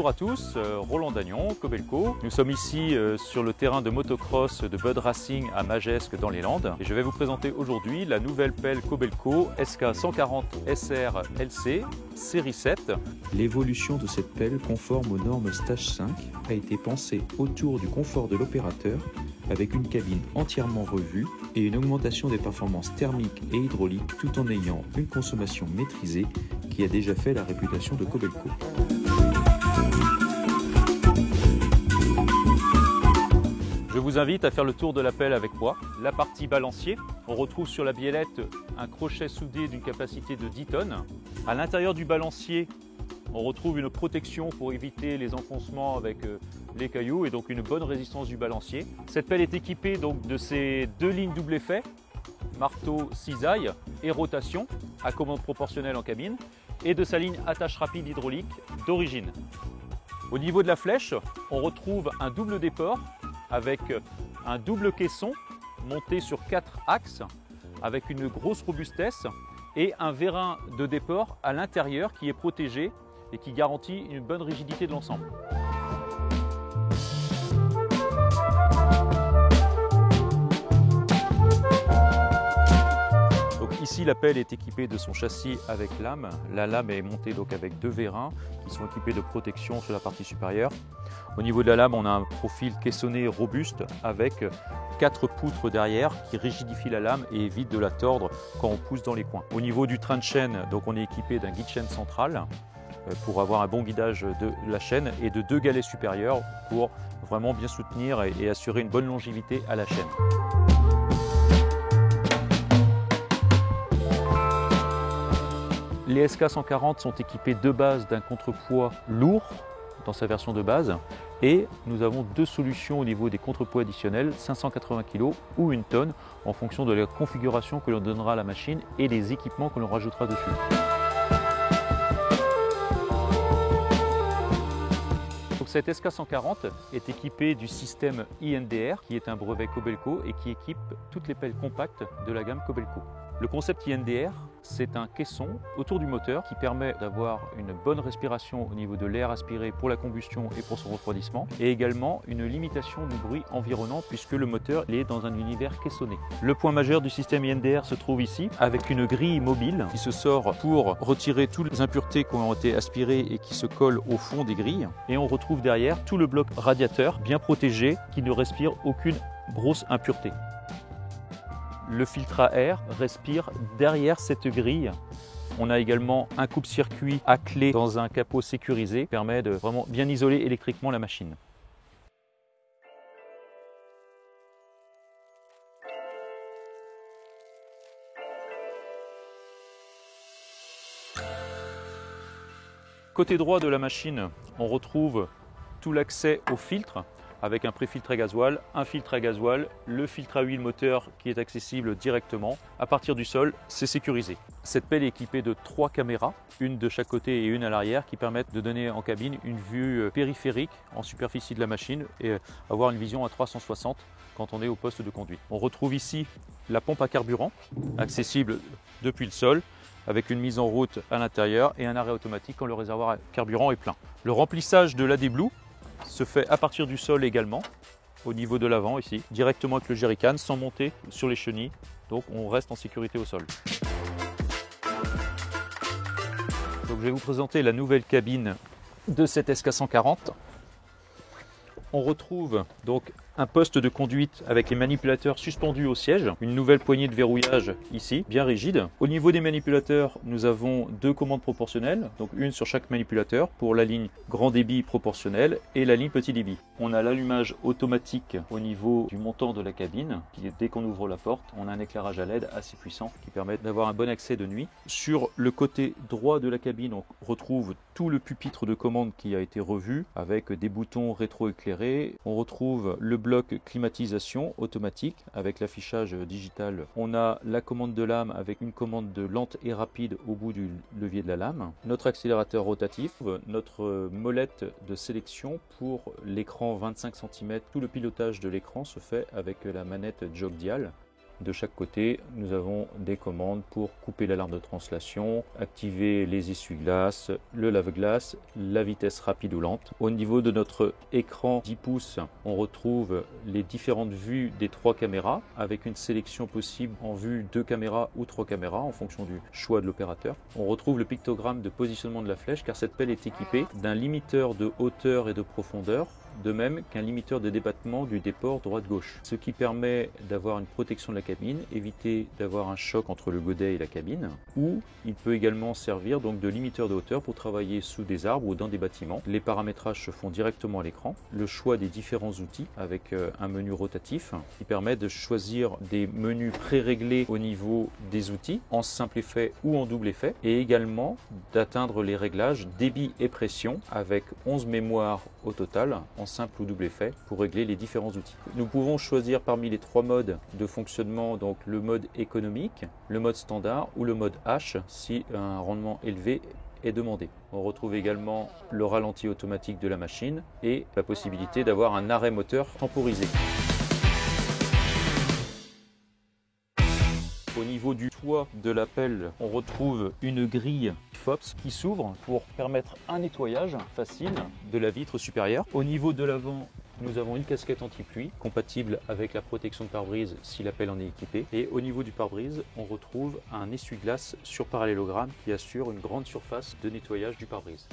Bonjour à tous, Roland Dagnon, Kobelco. Nous sommes ici sur le terrain de motocross de Bud Racing à Magescq dans les Landes. Et je vais vous présenter aujourd'hui la nouvelle pelle Kobelco SK140 SR LC série 7. L'évolution de cette pelle conforme aux normes Stage 5 a été pensée autour du confort de l'opérateur avec une cabine entièrement revue et une augmentation des performances thermiques et hydrauliques tout en ayant une consommation maîtrisée qui a déjà fait la réputation de Kobelco. Je vous invite à faire le tour de la pelle avec moi. La partie balancier, on retrouve sur la biellette un crochet soudé d'une capacité de 10 tonnes. À l'intérieur du balancier, on retrouve une protection pour éviter les enfoncements avec les cailloux et donc une bonne résistance du balancier. Cette pelle est équipée donc de ces deux lignes double effet, marteau cisaille et rotation à commande proportionnelle en cabine et de sa ligne attache rapide hydraulique d'origine. Au niveau de la flèche, on retrouve un double déport avec un double caisson monté sur 4 axes avec une grosse robustesse et un vérin de déport à l'intérieur qui est protégé et qui garantit une bonne rigidité de l'ensemble. Ici, la pelle est équipée de son châssis avec lame. La lame est montée donc avec deux vérins qui sont équipés de protection sur la partie supérieure. Au niveau de la lame, on a un profil caissonné robuste avec 4 poutres derrière qui rigidifient la lame et évitent de la tordre quand on pousse dans les coins. Au niveau du train de chaîne, donc on est équipé d'un guide chaîne central pour avoir un bon guidage de la chaîne et de 2 galets supérieurs pour vraiment bien soutenir et assurer une bonne longévité à la chaîne. Les SK140 sont équipés de base d'un contrepoids lourd dans sa version de base et nous avons deux solutions au niveau des contrepoids additionnels, 580 kg ou 1 tonne en fonction de la configuration que l'on donnera à la machine et les équipements que l'on rajoutera dessus. Donc cette SK140 est équipée du système INDR qui est un brevet Kobelco et qui équipe toutes les pelles compactes de la gamme Kobelco. Le concept INDR, c'est un caisson autour du moteur qui permet d'avoir une bonne respiration au niveau de l'air aspiré pour la combustion et pour son refroidissement et également une limitation du bruit environnant puisque le moteur est dans un univers caissonné. Le point majeur du système INDR se trouve ici avec une grille mobile qui se sort pour retirer toutes les impuretés qui ont été aspirées et qui se collent au fond des grilles et on retrouve derrière tout le bloc radiateur bien protégé qui ne respire aucune grosse impureté. Le filtre à air respire derrière cette grille. On a également un coupe-circuit à clé dans un capot sécurisé qui permet de vraiment bien isoler électriquement la machine. Côté droit de la machine, on retrouve tout l'accès au filtre avec un préfiltre à gasoil, un filtre à gasoil, le filtre à huile moteur qui est accessible directement. À partir du sol, c'est sécurisé. Cette pelle est équipée de 3 caméras, une de chaque côté et une à l'arrière, qui permettent de donner en cabine une vue périphérique en superficie de la machine et avoir une vision à 360 quand on est au poste de conduite. On retrouve ici la pompe à carburant, accessible depuis le sol, avec une mise en route à l'intérieur et un arrêt automatique quand le réservoir à carburant est plein. Le remplissage de l'AD Blue se fait à partir du sol également, au niveau de l'avant ici, directement avec le jerrycan, sans monter sur les chenilles, donc on reste en sécurité au sol. Donc je vais vous présenter la nouvelle cabine de cette SK140. On retrouve donc un poste de conduite avec les manipulateurs suspendus au siège, une nouvelle poignée de verrouillage ici, bien rigide. Au niveau des manipulateurs, nous avons 2 commandes proportionnelles, donc une sur chaque manipulateur pour la ligne grand débit proportionnelle et la ligne petit débit. On a l'allumage automatique au niveau du montant de la cabine, qui dès qu'on ouvre la porte, on a un éclairage à LED assez puissant qui permet d'avoir un bon accès de nuit. Sur le côté droit de la cabine, on retrouve tout le pupitre de commande qui a été revu avec des boutons rétro-éclairés. On retrouve le bloc climatisation automatique avec l'affichage digital. On a la commande de lame avec une commande de lente et rapide au bout du levier de la lame. Notre accélérateur rotatif, notre molette de sélection pour l'écran 25 cm. Tout le pilotage de l'écran se fait avec la manette Jog Dial. De chaque côté, nous avons des commandes pour couper l'alarme de translation, activer les essuie-glaces, le lave-glace, la vitesse rapide ou lente. Au niveau de notre écran 10 pouces, on retrouve les différentes vues des 3 caméras avec une sélection possible en vue 2 caméras ou 3 caméras en fonction du choix de l'opérateur. On retrouve le pictogramme de positionnement de la flèche car cette pelle est équipée d'un limiteur de hauteur et de profondeur, de même qu'un limiteur de débattement du déport droite-gauche, ce qui permet d'avoir une protection de la cabine, éviter d'avoir un choc entre le godet et la cabine, ou il peut également servir donc de limiteur de hauteur pour travailler sous des arbres ou dans des bâtiments. Les paramétrages se font directement à l'écran, le choix des différents outils avec un menu rotatif qui permet de choisir des menus pré-réglés au niveau des outils en simple effet ou en double effet, et également d'atteindre les réglages débit et pression avec 11 mémoires au total en simple ou double effet pour régler les différents outils. Nous pouvons choisir parmi les 3 modes de fonctionnement donc le mode économique, le mode standard ou le mode H si un rendement élevé est demandé. On retrouve également le ralenti automatique de la machine et la possibilité d'avoir un arrêt moteur temporisé. Au niveau du toit de la pelle, on retrouve une grille FOPS qui s'ouvre pour permettre un nettoyage facile de la vitre supérieure. Au niveau de l'avant, nous avons une casquette anti-pluie compatible avec la protection de pare-brise si la pelle en est équipée. Et au niveau du pare-brise, on retrouve un essuie-glace sur parallélogramme qui assure une grande surface de nettoyage du pare-brise.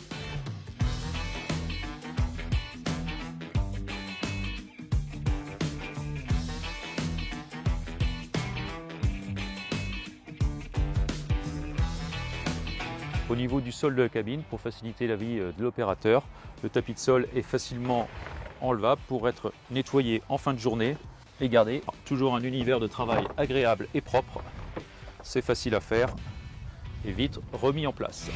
Au niveau du sol de la cabine, pour faciliter la vie de l'opérateur, le tapis de sol est facilement enlevable pour être nettoyé en fin de journée et garder toujours un univers de travail agréable et propre. C'est facile à faire et vite remis en place.